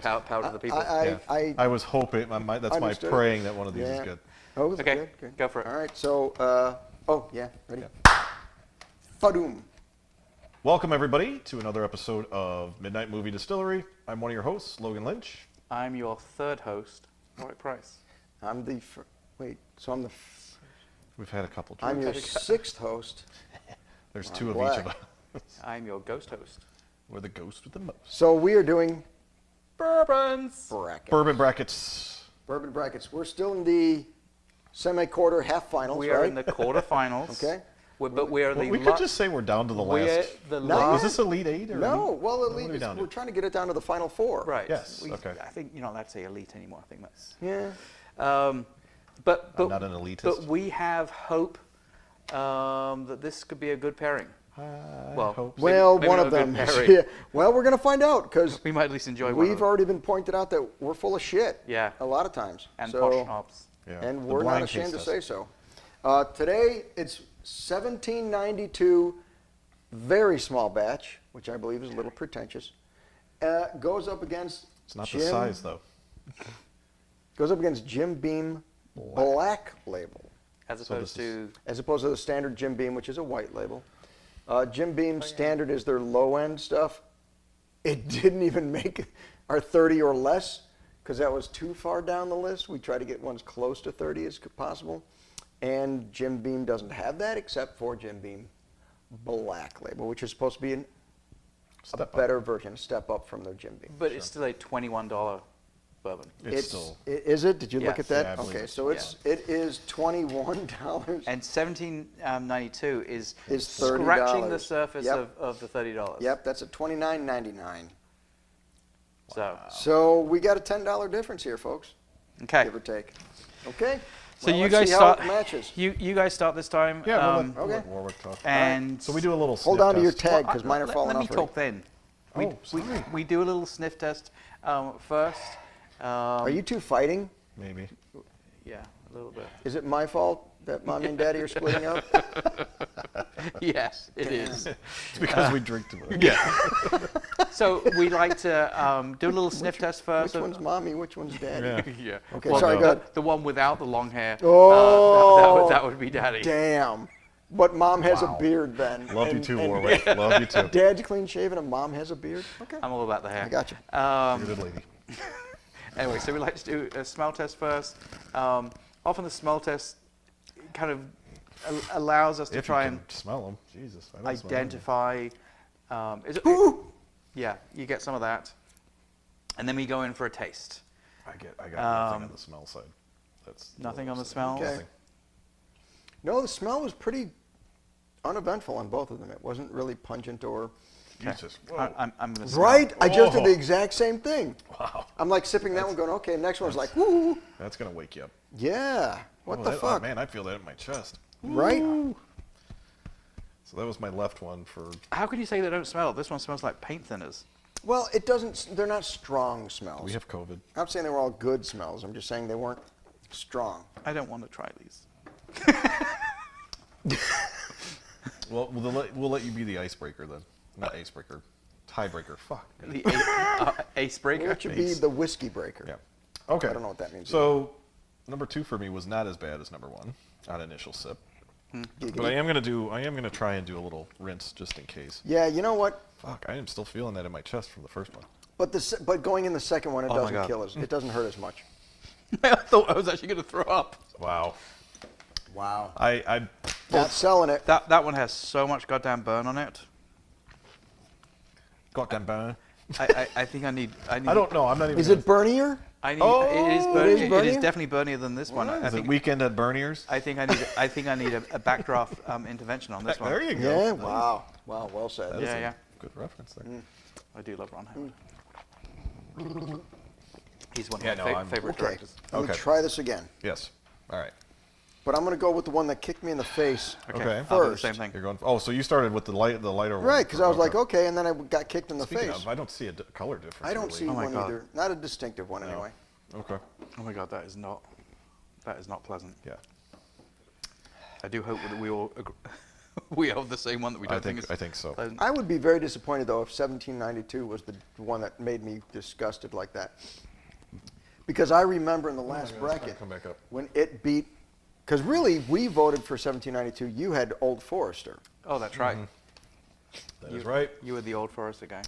powder the people. I was hoping. That's my praying that one of these is good. Oh, is Okay, good? Good. go for it. All right, so, ready? Fadoom. Welcome, everybody, to another episode of Midnight Movie Distillery. I'm one of your hosts, Logan Lynch. I'm your third host, Warwick Price. I'm the, We've had a couple. I'm your sixth host. There's two of black. each of us. I'm your ghost host. We're the ghost with the most. So we are doing Bourbons. Bourbon brackets. Bourbon brackets. We're still in the semi-quarter half finals, We are in the quarterfinals. Okay. But we are the. We could just say we're down to the last. No. Is this Elite Eight? Or No, well, what elite. are we down to? We're trying to get it down to the final four. Right. Yes, okay. I think you're not allowed to say elite anymore. I think that's. Yeah. But I'm not an elitist. Uh, But we have hope that this could be a good pairing. Hope so. Well, maybe one not of a them. good pairing. Yeah. Well, we're going to find out because We might at least enjoy one. we've already been pointed out that we're full of shit. Yeah. A lot of times. And so, posh snobs. Yeah. And The we're not blind ashamed to taste say test. so. Today, it's 1792, very small batch, which I believe is a little pretentious. Goes up against It's not the size, though. Goes up against Jim Beam Black Label, As opposed to. as opposed to the standard Jim Beam, which is a white label. Jim Beam Standard is their low-end stuff. It didn't even make our 30 or less because that was too far down the list. We try to get ones close to 30 as possible. And Jim Beam doesn't have that except for Jim Beam Black Label, which is supposed to be a better version, a step up from their Jim Beam. But it's still a $21 bourbon. It's still. Is it? Did you look Yes. at that? Yeah, I believe Okay, it. so it is $21. And 1792 is $30. scratching the surface Yep. of the $30. Yep, that's a $29.99. So we got a $10 difference here, folks. okay. Give or take. Okay. So well, you let's guys see how start. it matches. You guys start this time. Yeah, we'll okay. let Warwick talk. And So we do a little Hold sniff on to your test. tag because mine are let falling me off. talk then. We do a little sniff test first. Are you two fighting? Maybe. Yeah, a little bit. Is it my fault that mommy and daddy are splitting up? Yes, it is. It's because we drink too much. Yeah. So we like to do a little sniff test first. Which one's mommy? Which one's daddy? Yeah. Yeah. Okay, sorry, go ahead. The one without the long hair. Oh, that would be daddy. Damn. But mom has Wow. a beard then. Love you And- too, and Warwick. Love you too. Dad's clean shaven and mom has a beard? Okay. I'm all about the hair. I got you. You're a good lady. Anyway, so we like to do a smell test first. Often the smell test kind of allows us to If try you and can smell them. Jesus. I don't smell identify. Yeah, you get some of that, and then we go in for a taste. them. I got nothing on the smell side. That's Nothing on the smell. Okay. No, the smell was pretty uneventful on both of them. It wasn't really pungent or... Jesus. I'm going to smell. Right? I just did Whoa. the exact same thing. Wow. I'm like sipping that one going, okay, next one's like, woo. That's going to wake you up. Yeah. What the Oh, fuck? man, I feel that in my chest. Right? So that was my left one for... How could you say they don't smell? This one smells like paint thinners. Well, it doesn't, they're not strong smells. We have COVID. I'm not saying they were all good smells. I'm just saying they weren't strong. I don't want to try these. Well, we'll let you be the icebreaker then. Not icebreaker. Tiebreaker. Fuck. The ace breaker. It should be the whiskey breaker. Yeah. Okay. I don't know what that means. So, number 2 for me was not as bad as number 1 on initial sip. Giggity. But I am gonna try and do a little rinse just in case. Yeah, you know what? Fuck, I am still feeling that in my chest from the first one. But going in the second one, it Oh my doesn't God. kill us. It doesn't hurt as much. I thought I was actually going to throw up. Wow. Wow. I Not selling it. That one has so much goddamn burn on it. got that burn. I think I need. I don't know. I'm not even. Is it burnier? I need. Oh, it is. it is It is burnier? definitely burnier than this one. I Is it think. weekend at Berniers? I think I need a backdraft intervention on this one. There you go. Yeah. Nice. Wow. Wow. Well said. That is Yeah, a yeah. Good reference there. I do love Ron Howard. He's one of Yeah, my no, I'm- favorite Okay. directors. Let me Okay. try this again. Yes. All right. But I'm going to go with the one that kicked me in the face. Okay. I'll do the First. same thing. You're going. Oh, so you started with the lighter one. Right, because I was like, okay, and then I got kicked in the Speaking face. of, I don't see a color difference. I don't really. see Oh my one God. either. Not a distinctive one, No. anyway. Okay. Oh my God, that is not pleasant. Yeah. I do hope that we all agree. we have the same one that we don't think is I think so. pleasant. I would be very disappointed, though, if 1792 was the one that made me disgusted like that. Because I remember in the last it's bracket, gonna come back up. when it beat, because really, we voted for 1792. You had Old Forester. Oh, that's right. That is right. You were the Old Forester guy.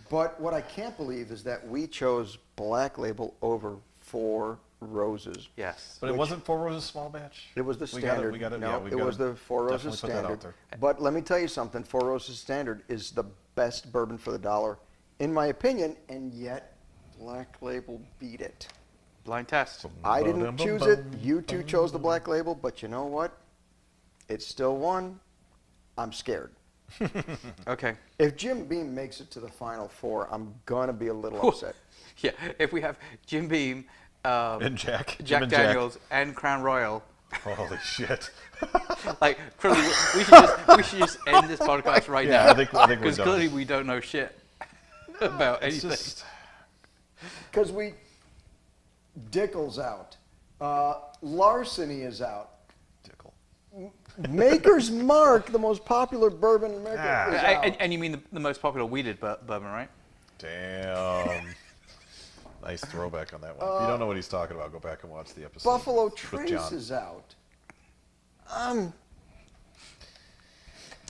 But what I can't believe is that we chose Black Label over Four Roses. Yes. But it wasn't Four Roses small batch. It was the We got it, standard. we got it, No, yeah, we've it got was to the Four Roses definitely put that out standard. there. But let me tell you something. Four Roses standard is the best bourbon for the dollar, in my opinion, and yet Black Label beat it. Blind test. I didn't choose it. You two chose the Black Label, but you know what? It still won. I'm scared. Okay. If Jim Beam makes it to the Final Four, I'm gonna be a little upset. Yeah. If we have Jim Beam, And Jack. Jim Jack and Daniels, and Crown Royal, Holy shit. like clearly we should just end this podcast right Yeah, now. I think we're Because done. clearly we don't know shit about It's anything. just, Because Dickel's out. Larceny is out. tickle. Maker's Mark, the most popular bourbon in America, is out. And you mean the most popular weeded bourbon, right? Damn. Nice throwback on that one. If you don't know what he's talking about, go back and watch the episode. Buffalo with Trace John. is out.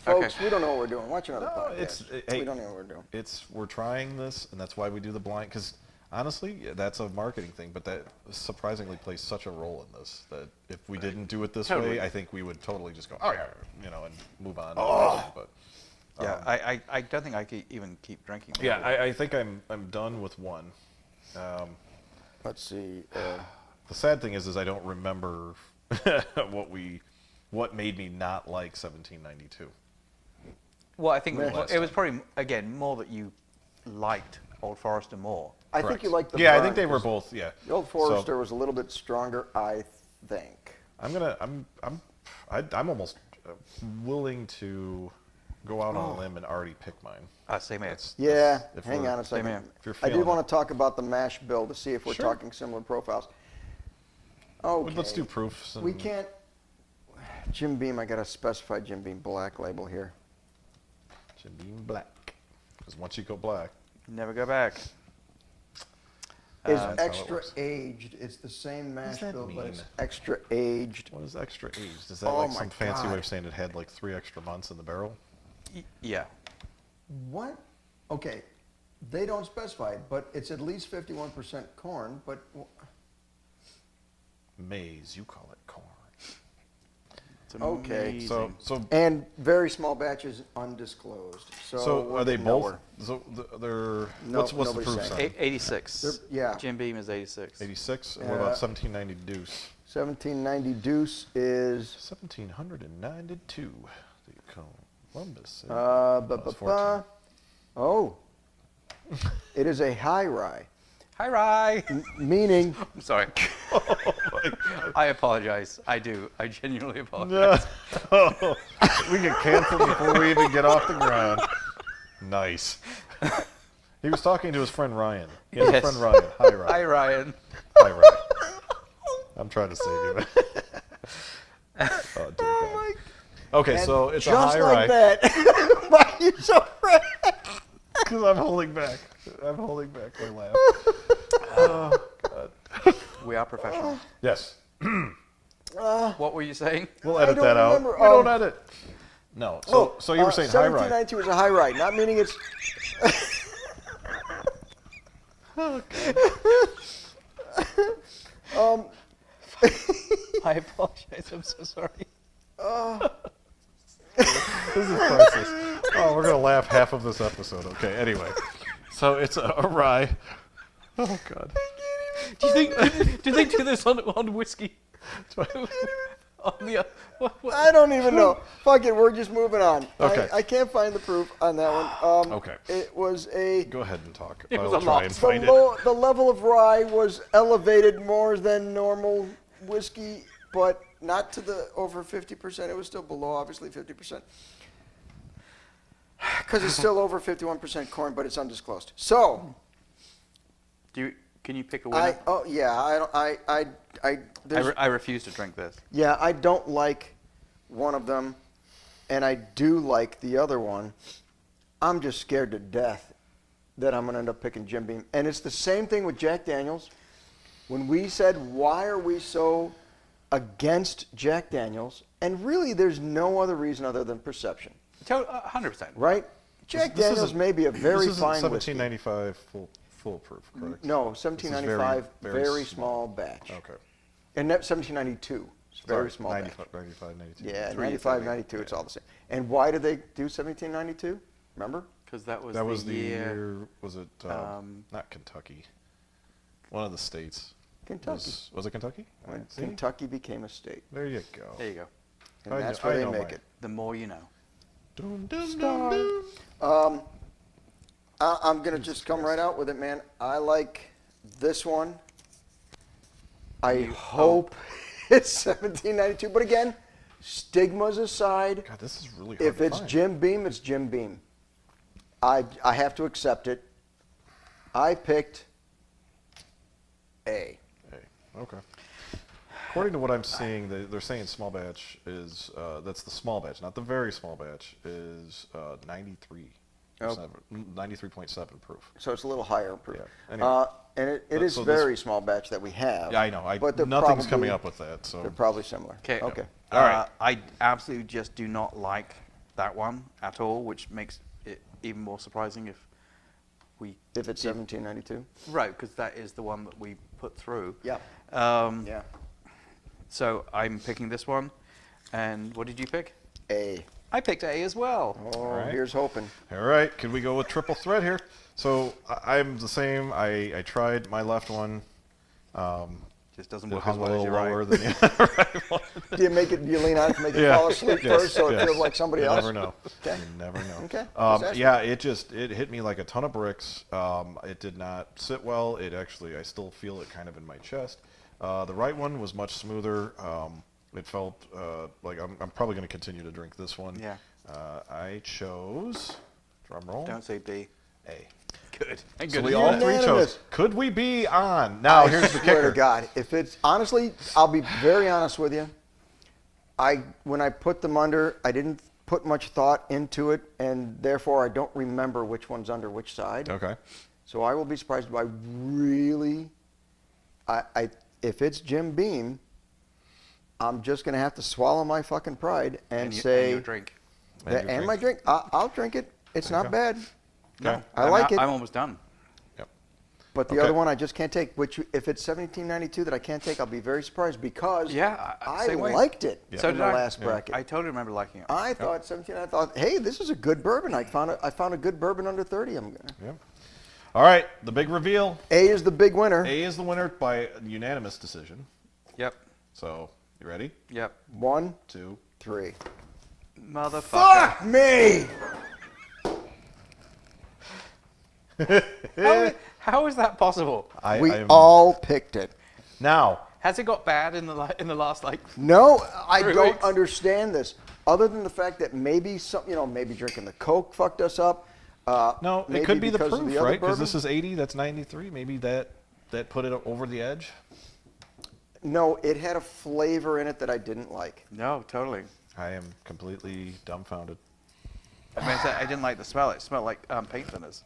Folks, Okay. we don't know what we're doing. Watch another No, podcast. hey, we don't know what we're doing. We're trying this, and that's why we do the blind. Because honestly, that's a marketing thing, but that surprisingly plays such a role in this. That if we didn't do it this Totally. way, I think we would totally just go, oh yeah, and move on. But Yeah. I don't think I could even keep drinking. yeah, I think I'm done with one. Let's see. The sad thing is I don't remember what made me not like 1792. Well, I think Yeah. it was probably again more that you liked Old Forester more. I think Correct. you like the Yeah, I burn, think they were 'cause both. Yeah. The Old Forester was a little bit stronger, I think. I'm almost willing to go out on a limb and already pick mine. Same here. Yeah, If hang we're- on a second. here. If you're I did feeling want it. to talk about the mash bill to see if we're Sure. talking similar profiles. Okay. Let's do proofs. We can't. Jim Beam, I got to specify Jim Beam Black Label here. Jim Beam Black. Because once you go black, Never go back. Is That's how it extra works. aged. It's the same mash that bill, but it's mean? extra aged. what is extra aged? Is that Oh like my some fancy way God. of saying it had like 3 extra months in the barrel? Yeah. What? Okay, they don't specify it, but it's at least 51% corn, but Maize, you call it corn. It's Okay. amazing. So and very small batches undisclosed. So, we're are they getting both? nowhere. So they're No, what's the nobody's proof saying. sign? 86. Yeah. Jim Beam is 86. 86. And Yeah. what about 1790 Deuce? 1790 Deuce is 1792. The Columbus. ba-ba-ba. 14. Oh, it is a high rye, Hi, Rye. meaning I'm sorry. Oh my God. I apologize. I do. I genuinely apologize. No. We get canceled before we even get off the ground. Nice. He was talking to his friend Ryan. He has Yes. a friend Ryan. Hi, Ryan. Hi, Ryan. Hi, Ryan. I'm trying to save you. Oh, dear God. Okay, and so it's a just high like rye. that. Why are you so red? Because I'm holding back. I'm holding back my laugh. Oh, God. We are professional. Yes. What were you saying? We'll I edit don't that out. remember, We don't edit. No. So you were saying high rye. 1792 is a high rye, not meaning it's. Oh, God. I apologize. I'm so sorry. This is priceless. Oh, we're going to laugh half of this episode. Okay, anyway. So it's a rye. Oh, God. Do they do this on whiskey? On the what? I don't even know. Fuck it, we're just moving on. Okay. I can't find the proof on that one. Okay. It was a. Go ahead and talk. It was I'll a try lot. and The, find it. the level of rye was elevated more than normal whiskey, but not to the over 50%. It was still below, obviously, 50%. Because it's still over 51% corn, but it's undisclosed. So, Can you pick a winner? there's, I refuse to drink this. yeah, I don't like one of them, and I do like the other one. I'm just scared to death that I'm going to end up picking Jim Beam. And it's the same thing with Jack Daniels. When we said, why are we so against Jack Daniels? And really, there's no other reason other than perception. 100%. Right? Jack Daniels may be a very fine whiskey. 1795 foolproof, correct? No, 1795, very small batch. Okay. And that 1792, it's very small 95, batch. 95, 92. Yeah, 95, 92, it's all the same. And why did they do 1792? Remember? Because that was the year, was it, um, not Kentucky, one of the states. Kentucky. Was it Kentucky? When Kentucky became a state. There you go. There you go. And that's where they make it. The more you know. Dum, dum, dum, dum. I'm going to just come right out with it, man. I like this one. I hope it's 1792. But again, stigmas aside, God, this is really hard if to it's find. Jim Beam, it's Jim Beam. I have to accept it. I picked A. Okay. According to what I'm seeing, they're saying small batch is, that's the small batch, not the very small batch, is 93. 93.7 proof. So it's a little higher proof. Yeah. Anyway. And it is very small batch that we have. Yeah, I know. But they're nothing's probably, coming up with that. So they're probably similar. Okay. Okay. All right. I absolutely just do not like that one at all, which makes it even more surprising if it's 1792. Right, because that is the one that we put through. Yeah. Yeah. So I'm picking this one. And what did you pick? A. I picked A as well. Oh, right. Here's hoping. All right, can we go with triple threat here? So I'm the same. I tried my left one. Just doesn't It work hung as a well as little your lower right. than the right one. Do you lean on it to make you Yeah. fall asleep Yes, first so it yes. feels like somebody You else? never know. Okay. You never know. Okay. Just ask Yeah, it hit me like a ton of bricks. It did not sit well. I still feel it kind of in my chest. The right one was much smoother. It felt like I'm probably going to continue to drink this one. Yeah. I chose, drum roll, Don't say B. A. Good. And So good. we as all well. three Unanimous. chose. Could we be on? Now, here's the swear kicker. to God, if it's honestly, I'll be very honest with you. When I put them under, I didn't put much thought into it, and therefore I don't remember which one's under which side. Okay. So I will be surprised if I really, if it's Jim Beam, I'm just going to have to swallow my fucking pride and say, and your drink. and my drink. I'll drink it. It's not bad. No, I like it. I'm almost done. Yep. But the Okay. other one I just can't take. Which, if it's 1792 that I can't take, I'll be very surprised because Yeah, I same way. liked it So in did the I. last Yeah. bracket. I totally remember liking it. I thought 17. I thought, hey, this is a good bourbon. I found a good bourbon under 30. I'm gonna. Yep. All right, the big reveal. A is the big winner. A is the winner by unanimous decision. Yep. So, you ready? Yep. 1, 2. 3. Motherfucker. Fuck me! How is that possible? We all picked it. Now, Has it got bad in the last No, I 3 don't weeks? understand this. Other than the fact that maybe maybe drinking the Coke fucked us up. no, maybe it could be the because of proof, other right? Because bourbon. this is 80, that's 93. Maybe that put it over the edge. No, it had a flavor in it that I didn't like. No, totally. I am completely dumbfounded. I mean, I didn't like the smell. It smelled like paint thinners.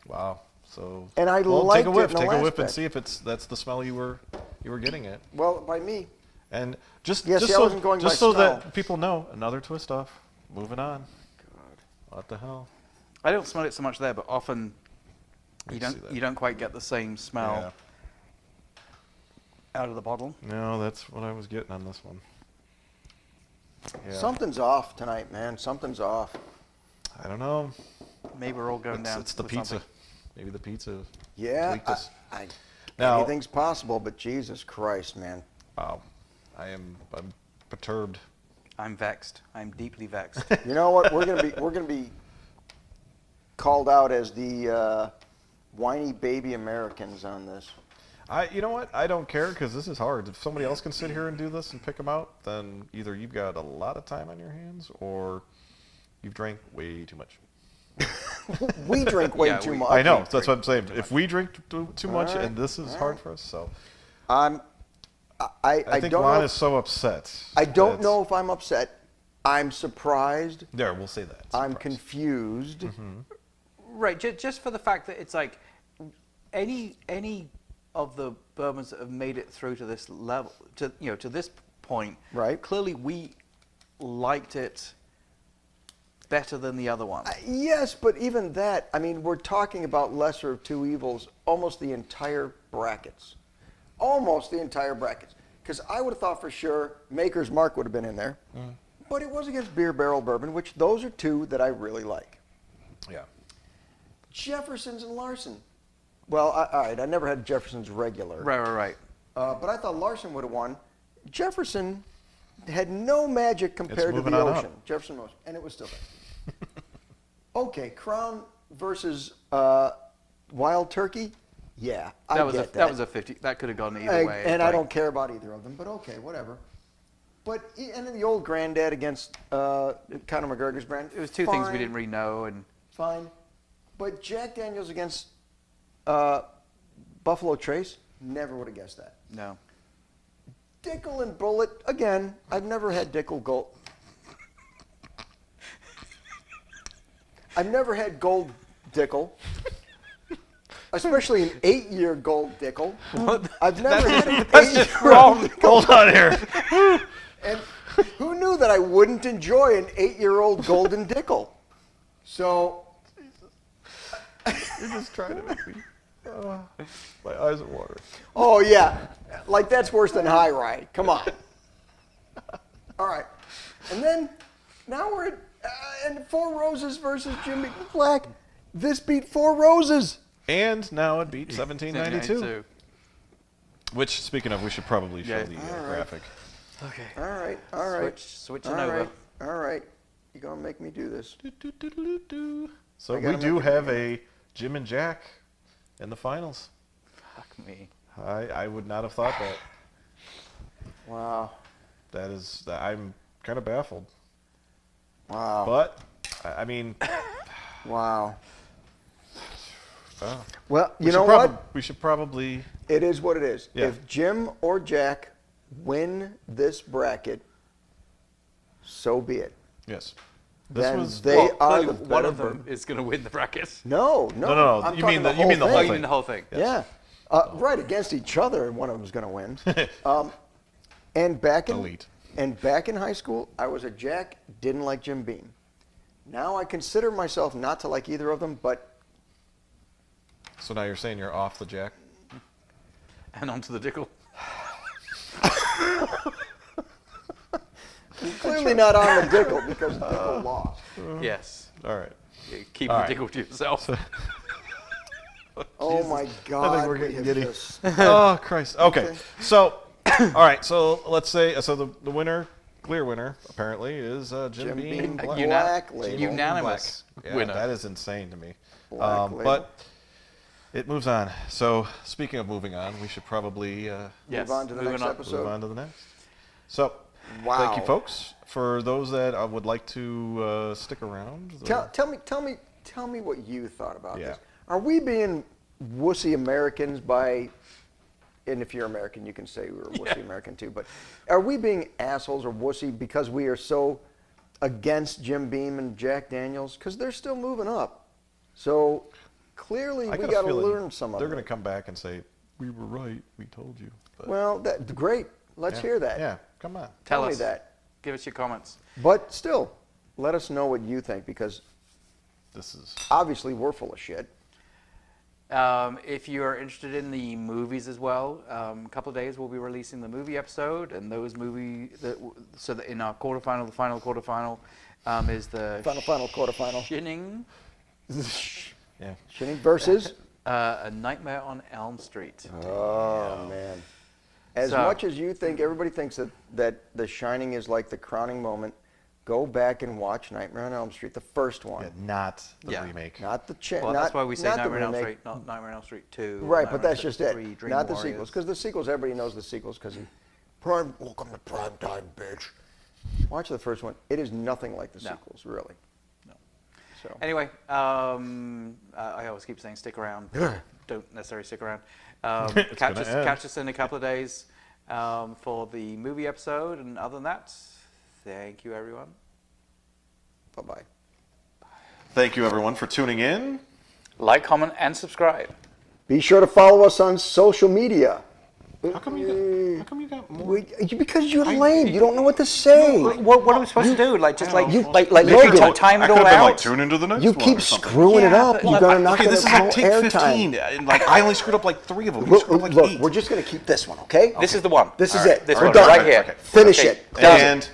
Wow. So, And I well, liked take a it whiff. in the Take a last whiff and batch. see if that's the smell you were getting at. Well, by me. And just Yeah, just see, I so, wasn't going just by so smell. that people know, another twist off. Moving on. What the hell? I don't smell it so much there, but often I you see that. don't quite get the same smell out of the bottle. No, that's what I was getting on this one. Yeah. Something's off tonight, man. Something's off. I don't know. Maybe we're all going down. It's the with pizza. something. Maybe the pizza. Yeah, tweaked us. Now- anything's possible, but Jesus Christ, man. Wow. I'm perturbed. I'm vexed. I'm deeply vexed. You know what? We're gonna be called out as the whiny baby Americans on this. You know what? I don't care because this is hard. If somebody else can sit here and do this and pick them out, then either you've got a lot of time on your hands or you've drank way too much. We drink way Yeah, too we- much. I know. That's what I'm saying. If we drink too much All right, and this is all hard right. for us, so I I think don't Lon know. is so upset. I don't that- know if I'm upset. I'm surprised. There, we'll say that. I'm Surprise. confused. Right, just for the fact that it's like any of the bourbons that have made it through to this level, to this point, Right. Clearly, we liked it better than the other one. Yes, but even that, I mean, we're talking about lesser of two evils, almost the entire brackets. Almost the entire brackets. Because I would have thought for sure Maker's Mark would have been in there. But it was against Beer Barrel Bourbon, which those are two that I really like. Yeah. Jefferson's and Larson. Well, all right, I never had Jefferson's regular. Right. But I thought Larson would have won. Jefferson had no magic compared to moving the on Ocean. up. Jefferson Ocean, and it was still there. Okay, Crown versus Wild Turkey. Yeah, I That was get that was a 50. That could have gone either way. and I Like, don't care about either of them, but okay, whatever. But and then the old Granddad against Conor McGregor's brand. It was two things we fine, didn't really know, and Fine, but Jack Daniels against Buffalo Trace. Never would have guessed that. no. Dickel and Bullet, again, I've never had Dickel Gold. I've never had Gold Dickel, especially an 8-year Gold Dickel. I've never had an 8-year old Hold on here. And who knew that I wouldn't enjoy an 8-year-old Golden Dickel? So, You're just trying to make me. My eyes are watering. oh yeah, like that's worse than High Rye. Come on. All right, and then now we're at and Four Roses versus Jimmy Black. This beat Four Roses. And now it beat 1792. 1792. Which, speaking of, we should probably show Yeah. the All right. graphic. Okay. All right. Switching All over. right. All right. You're gonna make me do this. So I we gotta do make it have again. a Jim and Jack in the finals. Fuck me. I would not have thought that. Wow. I'm kind of baffled. Wow. But, I mean, Wow. uh, Well, we you should know probab- what? We should probably, It is what it is. Yeah. If Jim or Jack win this bracket, so be it. yes. Then they are clearly the one better of them bourbon. is going to win the bracket. No. No. I'm You talking mean the whole Oh, thing. you mean the whole thing? Yeah. Right against each other, and one of them's going to win. And back Elite. in high school, I was a Jack, didn't like Jim Beam. Now I consider myself not to like either of them, but So now you're saying you're off the Jack? And onto the Dickel. clearly not on the Dickel because Dickel lost. Yes. All right. Keep All the right. Dickel to yourself. Oh my God! we're we getting have giddy. just- Oh, Christ. Okay. Okay. So, all right. So let's say, the winner, clear winner, apparently, is Jim Jim Beam. Beam Black. Black Label. Unanimous Yeah, winner. that is insane to me. Black Label. But it moves on. So speaking of moving on, we should probably Yes. Move on to the moving next on. episode. move on to the next. So, Wow. thank you, folks. For those that would like to stick around. Tell me what you thought about Yeah. this. Are we being wussy Americans by, and if you're American, you can say we're wussy American too, but are we being assholes or wussy because we are so against Jim Beam and Jack Daniels? Because they're still moving up. So clearly I we got a got to feeling learn some of they're it. going to come back and say, we were right, we told you. But, Well, great. Let's yeah, hear that. Yeah, come on. Tell me us. that. Give us your comments. But still, let us know what you think because This is obviously we're full of shit. If you're interested in the movies as well, a couple of days we'll be releasing the movie episode, and those so that in our quarterfinal, the final quarterfinal, is the Final quarterfinal. Shinning, yeah. Shinning versus. A Nightmare on Elm Street. Oh man! As So- much as you think, everybody thinks that The Shining is like the crowning moment. Go back and watch Nightmare on Elm Street, the first one, Yeah, not the Yeah. remake. not the Well, that's why we say not the Nightmare on Elm remake. Street, not Nightmare on Elm Street 2. or Right, Nightmare but on that's Elm just Street it. 3, Dream Not the Warriors. sequels, because the sequels, everybody knows the sequels, because welcome to prime time, bitch. Watch the first one. It is nothing like the No. sequels, really. No. So. Anyway, I always keep saying stick around. Don't necessarily stick around. It's Catch gonna us, end. catch us in a couple of days for the movie episode. And other than that, thank you, everyone. Bye-bye. Thank you, everyone, for tuning in. Like, comment, and subscribe. Be sure to follow us on social media. How come you got more? Because you're lame. You don't know what to say. What are we supposed to do? Like, just like Logan, time it I all could've been out? like, tune into the next You one keep or something. screwing it up. but- You're gonna knock Okay, it this is out like take airtime. 15. And like I only screwed up like 3 of them. You screwed up like Look, 8. we're just gonna keep this one, okay? This is the one. This is All right. it. This We're one done. right here. Okay. Finish Okay, it. done. And